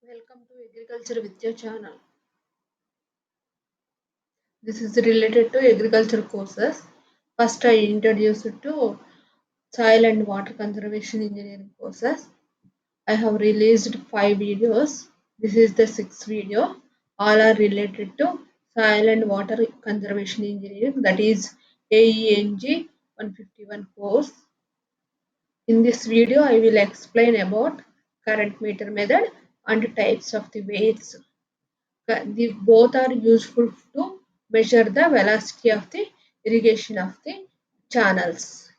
Welcome to Agriculture with your channel. This is related to agriculture courses. First, I introduce you to soil and water conservation engineering courses. I have released 5 videos. This is the sixth video. All are related to soil and water conservation engineering, that is AENG 151 course. In this video, I will explain about current meter method and types of the weights. Both are useful to measure the velocity of the irrigation channels.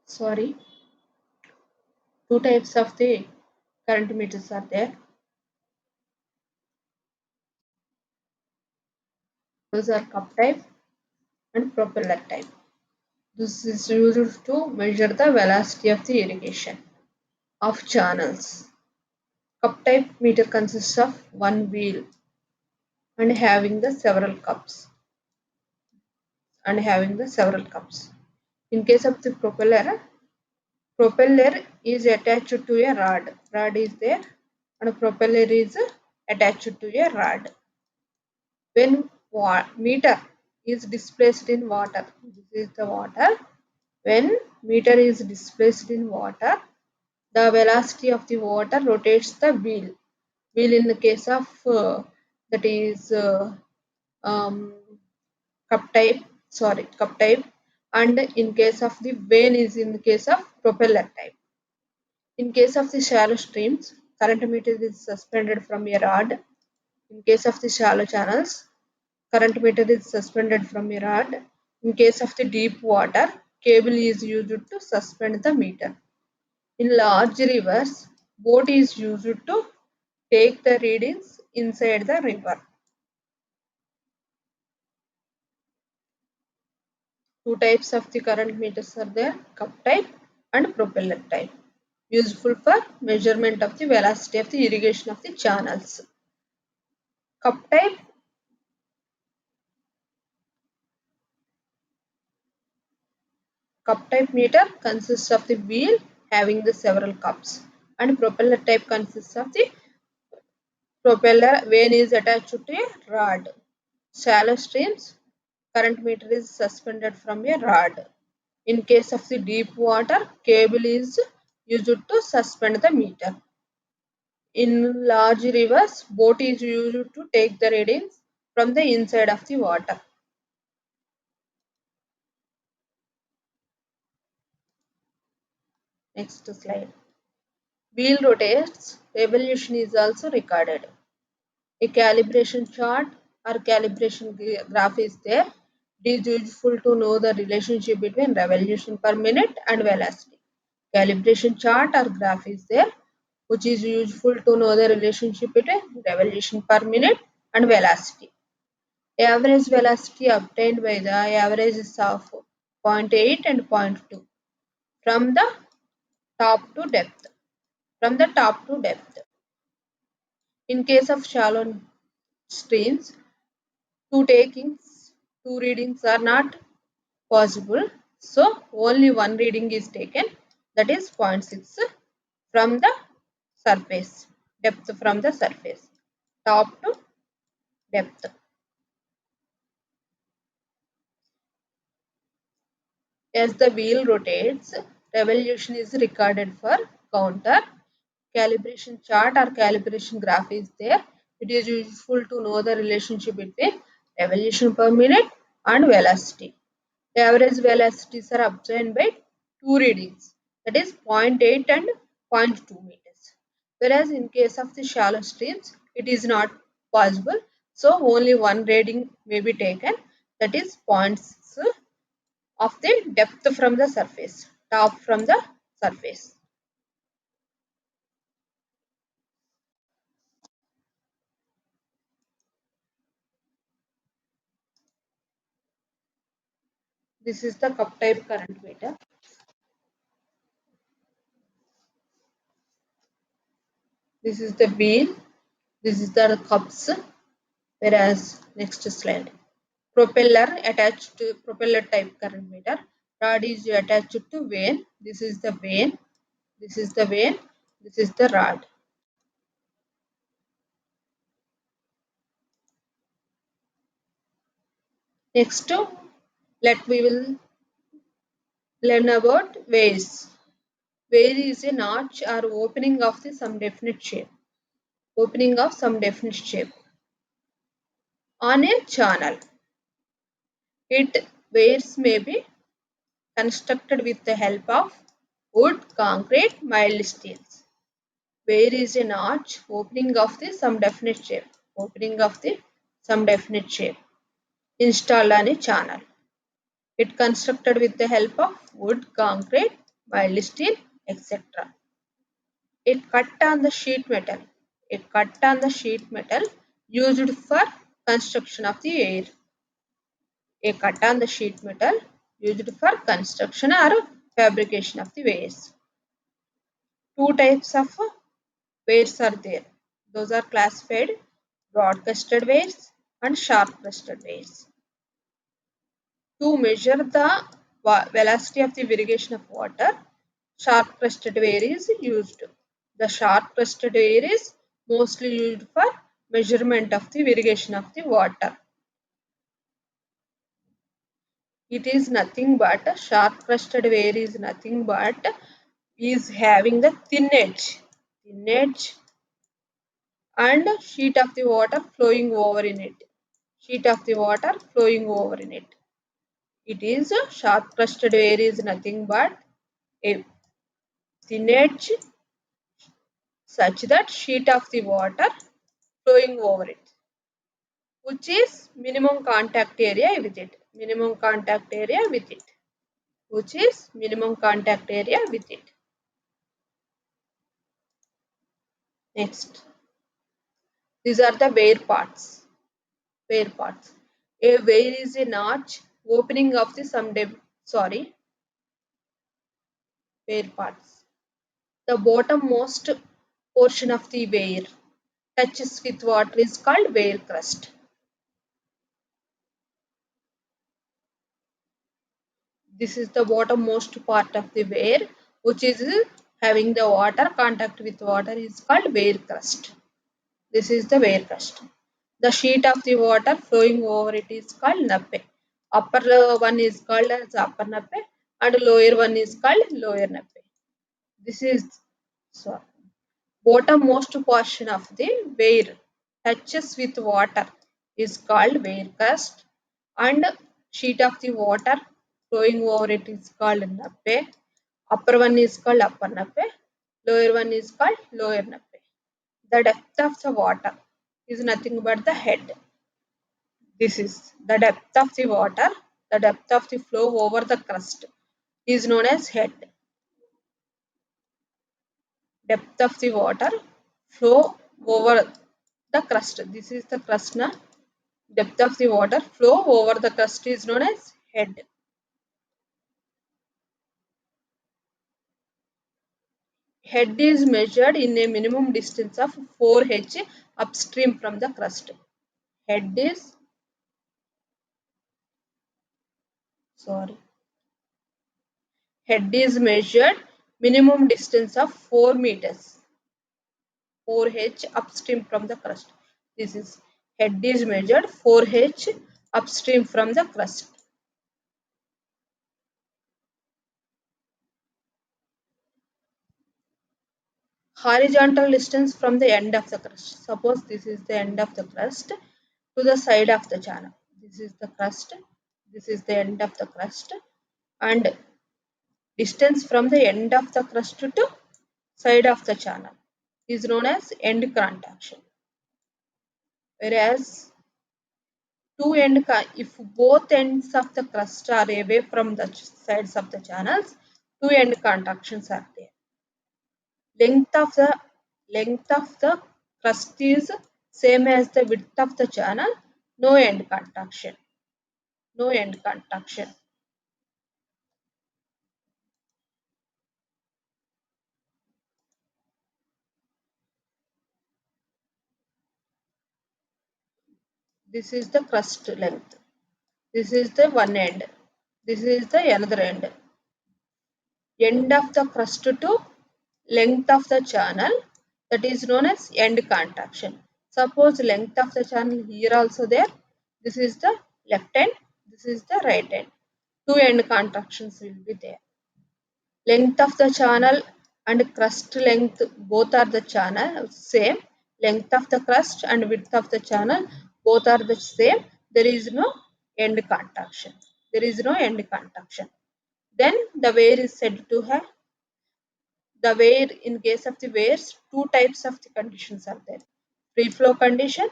Sorry, two types of the current meters are there. Those are cup type and propeller type. This is used to measure the velocity of the irrigation of channels. Cup type meter consists of one wheel and having the several cups. In case of the propeller is attached to a rod. Rod is there and propeller is attached to a rod. When meter is displaced in water, this is the water. When meter is displaced in water, the velocity of the water rotates the wheel. Wheel in the case of that is um, cup type, and in case of the vane is in the case of propeller type. In case of the shallow streams, current meter is suspended from a rod. In case of the shallow channels, current meter is suspended from a rod. In case of the deep water, cable is used to suspend the meter. In large rivers, boat is used to take the readings inside the river. Two types of the current meters are there, cup type and propeller type, useful for measurement of the velocity of the irrigation of the channels. Cup type meter consists of the wheel having the several cups, and propeller type consists of the propeller vane is attached to a rod. Shallow streams, current meter is suspended from a rod. In case of the deep water, cable is used to suspend the meter. In large rivers, boat is used to take the readings from the inside of the water. Next slide. Wheel rotates, revolution is also recorded. A calibration chart or calibration graph is there. It is useful to know the relationship between revolution per minute and velocity. Calibration chart or graph is there, which is useful to know the relationship between revolution per minute and velocity. Average velocity obtained by the averages of 0.8 and 0.2 from the top to depth. In case of shallow streams, two takings, two readings are not possible. So only one reading is taken, that is 0.6 from the surface, depth from the surface. top to depth. As the wheel rotates, revolution is recorded for counter. Calibration chart or calibration graph is there. It is useful to know the relationship between revolution per minute and velocity. The average velocities are obtained by two readings, that is 0.8 and zero point 0.2 meters. Whereas in case of the shallow streams, it is not possible. So only one reading may be taken, that is 0.6 of the depth from the surface, top from the surface. This is the cup type current meter. This is the wheel. This is the cups. Whereas next slide. Propeller attached to propeller type current meter. Rod is attached to vane. This is the vane. This is the vane. This is the rod. Next, we will learn about ways. Where is a notch or opening of the some definite shape. Opening of some definite shape on a channel. It ways may be constructed with the help of wood, concrete, mild steels. Where is a notch? Opening of the some definite shape. Opening of the some definite shape. Installed on a channel. It constructed with the help of wood, concrete, mild steel, etc. A cut on the sheet metal. A cut on the sheet metal used for construction of the air. A cut on the sheet metal used for construction or fabrication of the wares. Two types of wares are there. Those are classified broad crested waves and sharp crested waves. To measure the velocity of the irrigation of water, sharp crested ware is used. The sharp crested ware is mostly used for measurement of the irrigation of the water. It is nothing but a sharp crested ware is nothing but is having the thin edge and sheet of the water flowing over in it. Sheet of the water flowing over in it. It is a sharp crested ware is nothing but a thin edge such that sheet of the water flowing over it, which is minimum contact area with it. Minimum contact area with it. Which is minimum contact area with it. Next. These are the wear parts. Wear parts. A wear is a notch opening of the wear parts. The bottommost portion of the wear touches with water is called wear crust. This is the bottommost part of the wear, which is having the water contact with water is called wear crust. This is the wear crust. The sheet of the water flowing over it is called nappe. Upper one is called as upper nappe and lower one is called lower nappe. This is so bottommost portion of the wear touches with water is called wear crust and sheet of the water flowing over it is called nappe. Upper one is called upper nappe. Lower one is called lower nappe. The depth of the water is nothing but the head. This is the depth of the water, the depth of the flow over the crust is known as head. Depth of the water flow over the crust. This is the crust now. Depth of the water flow over the crust is known as head. Head is measured in a minimum distance of 4 h upstream from the crust. Head is sorry. Head is measured minimum distance of 4 meters. 4 h upstream from the crust. This is head is measured 4H upstream from the crust. Horizontal distance from the end of the crust. Suppose this is the end of the crust to the side of the channel. This is the crust. This is the end of the crust, and distance from the end of the crust to side of the channel is known as end contaction. Whereas if both ends of the crust are away from the sides of the channels, two end contractions are there. Length of the crust is same as the width of the channel, no end contraction. No end contraction. This is the crust length. This is the one end. This is the another end. End of the crust to length of the channel, that is known as end contraction. Suppose length of the channel here also there. This is the left end. This is the right end. Two end contractions will be there. Length of the channel and crust length both are the channel same. Length of the crust and width of the channel both are the same. There is no end contraction. There is no end contraction. Then the wear is said to have the wear. In case of the wears, two types of the conditions are there: free flow condition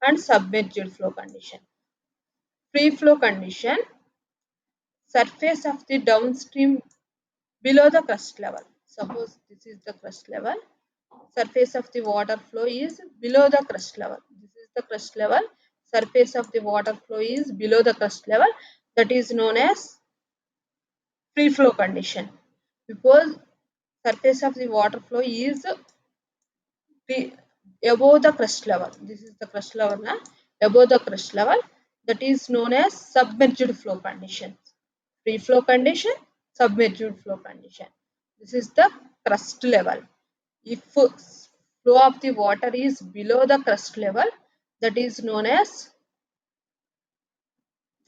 and submerged flow condition. Free flow condition, surface of the downstream below the crust level. Suppose this is the crust level, surface of the water flow is below the crust level. This is the crust level, surface of the water flow is below the crust level. That is known as free flow condition, because surface of the water flow is above the crust level. This is the crust level na? Above the crust level, that is known as submerged flow condition. Free flow condition, submerged flow condition. This is the crust level. If flow of the water is below the crust level, that is known as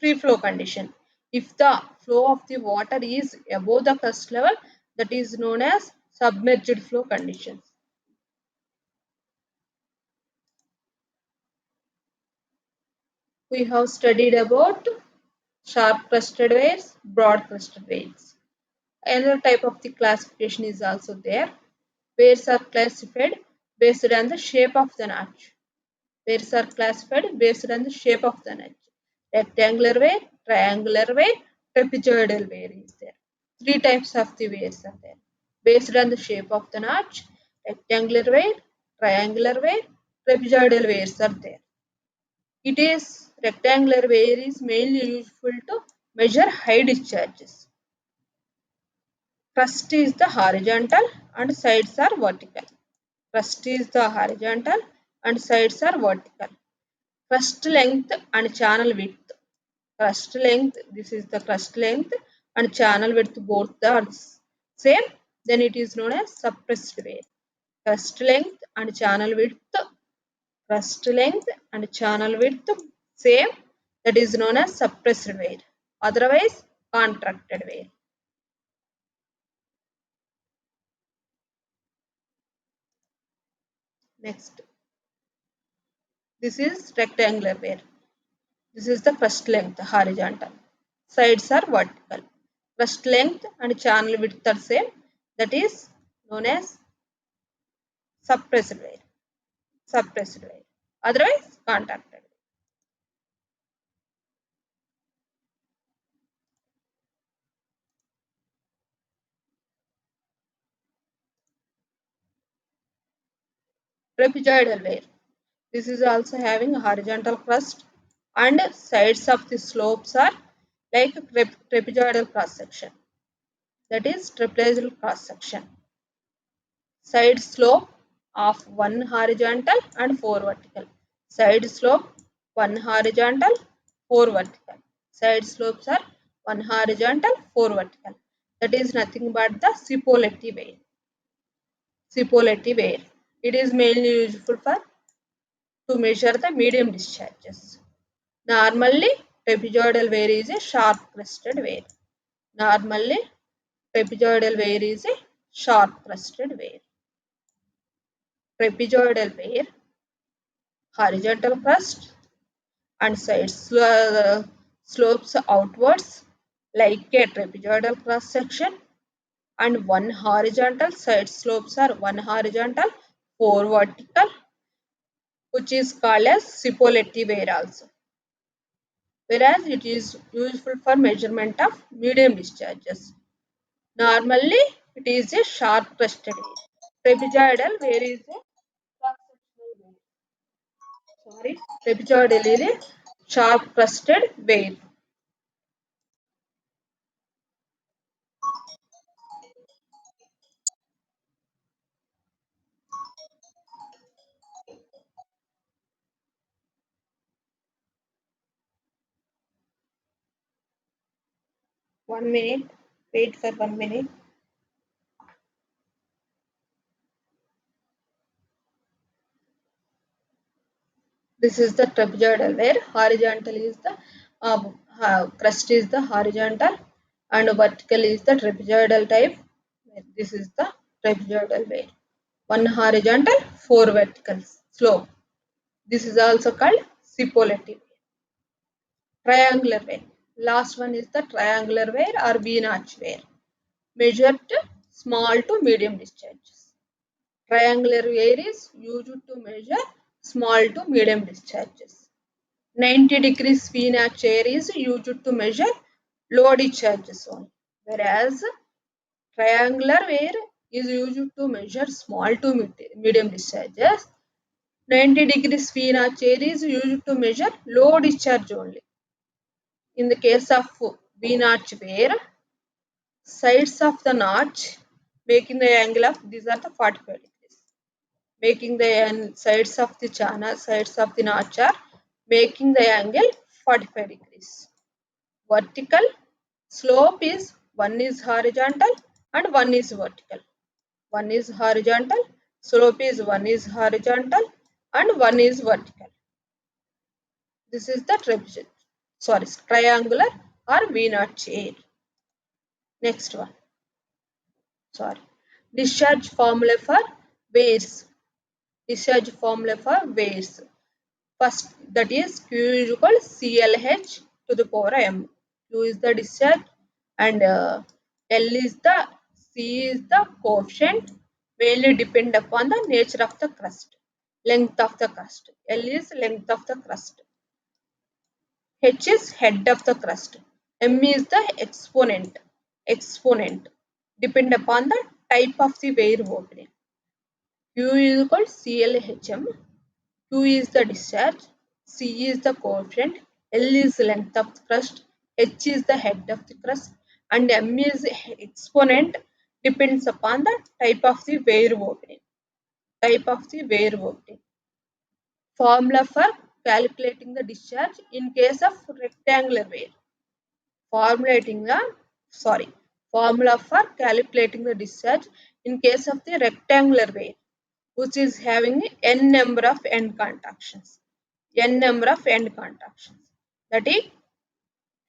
free flow condition. If the flow of the water is above the crust level, that is known as submerged flow conditions. We have studied about sharp crusted waves, broad crusted waves. Another type of the classification is also there. Waves are classified based on the shape of the notch. Waves are classified based on the shape of the notch. Rectangular wave, triangular wave, trapezoidal wave is there. Three types of the waves are there. Based on the shape of the notch, rectangular wave, triangular wave, trapezoidal waves are there. It is rectangular wave is mainly useful to measure high discharges. Crust is the horizontal and sides are vertical. Crust is the horizontal and sides are vertical. Crust length and channel width. Crust length, this is the crust length, and channel width both are same, then it is known as suppressed wear. Crust length and channel width, crust length and channel width same, that is known as suppressed wear. Otherwise, contracted wear. Next, this is rectangular wear. This is the crust length, horizontal. Sides are vertical. Crust length and channel width are same. That is known as suppressed wear. Suppressed wear. Otherwise, contacted. Trapezoidal wear. This is also having a horizontal crust and sides of the slopes are like trapezoidal cross section. That is trapezoidal cross section. Side slope of one horizontal and four vertical. Side slope one horizontal, four vertical. Side slopes are one horizontal, four vertical. That is nothing but the Cipolleti wear. Cipolleti wear. It is mainly useful for to measure the medium discharges. Normally, trapezoidal wear is a sharp crested wear. Normally, trapezoidal wear is a sharp crested wear. Trapezoidal wear, horizontal crest and side slopes outwards like a trapezoidal cross section, and one horizontal side slopes are one horizontal, four vertical, which is called as Cipolleti wear also. Whereas it is useful for measurement of medium discharges. Normally, it is a sharp crested wear. Trapezoidal wear is a cross-sectional wear. Sorry, trapezoidal is a sharp crested wear. One minute. Wait for 1 minute. This is the trapezoidal where horizontal is the crust is the horizontal and vertical is the trapezoidal type. This is the trapezoidal way. One horizontal, four vertical slope. This is also called Cipolleti. Triangular wear. Last one is the triangular wear or V-notch wear. Measured small to medium discharges. Triangular wear is used to measure small to medium discharges. 90 degrees V-notch wear is used to measure low discharges only. Whereas triangular wear is used to measure small to medium discharges. 90 degrees V-notch wear is used to measure low discharge only. In the case of V-notch wear, sides of the notch making the angle of these are the 45 degrees. Making the sides of the channel, sides of the notch are making the angle 45 degrees. Vertical slope is one is horizontal and one is vertical. One is horizontal, slope is one is horizontal and one is vertical. This is the triangular or V-notch wear. Next one. Sorry. Discharge formula for wears. Discharge formula for wears. First, that is Q is equal CLH to the power M. Q is the discharge and L is the C is the coefficient mainly depend upon the nature of the crust, length of the crust. L is length of the crust. H is head of the crust. M is the exponent. Exponent depend upon the type of the wear opening. Q is equal CLHM. Q is the discharge. C is the coefficient. L is length of the crust. H is the head of the crust. And M is exponent depends upon the type of the wear opening. Type of the wear opening. Formula for calculating the discharge in case of rectangular wear. Formula for calculating the discharge in case of the rectangular wear, which is having n number of end contractions. N number of end contractions. That is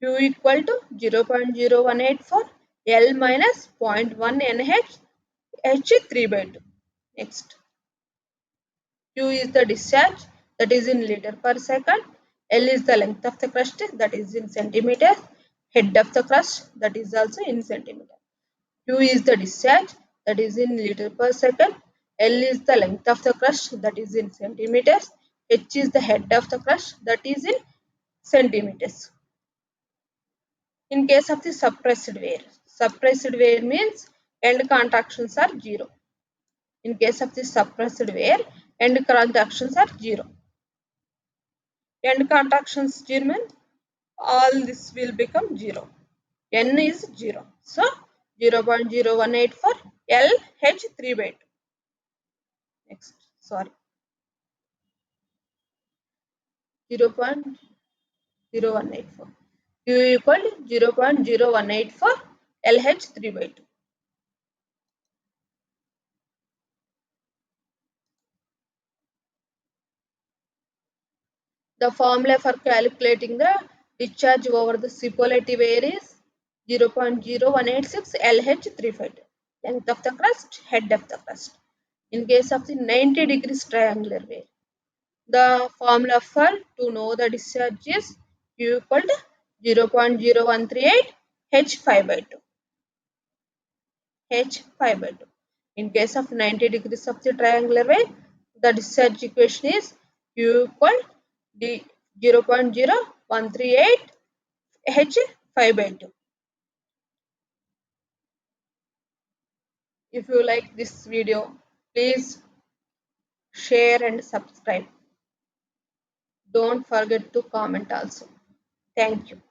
Q equal to 0.0184 L minus 0.1 NH H 3 by 2. Next. Q is the discharge, that is in liter per second. L is the length of the crust, that is in centimeters. Head of the crust, that is also in centimeter. Q is the discharge, that is in liter per second. L is the length of the crust, that is in centimeters. H is the head of the crust, that is in centimeters. In case of the suppressed wear means end contractions are 0. In case of the suppressed wear, end contractions are 0. End contractions 0 means all this will become 0. N is 0. So 0.0184 LH 3 by 2. Next, sorry. 0.0184. Q equal to 0.0184 LH 3 by 2. The formula for calculating the discharge over the superlative air is 0.0186 LH352. Length of the crust, head of the crust. In case of the 90 degrees triangular wave, the formula for to know the discharge is Q equal to 0.0138 H5 by 2. H5 by 2. In case of 90 degrees of the triangular wave, the discharge equation is Q equal to 0.0138 H5 by 2. If you like this video, please share and subscribe. Don't forget to comment also. Thank you.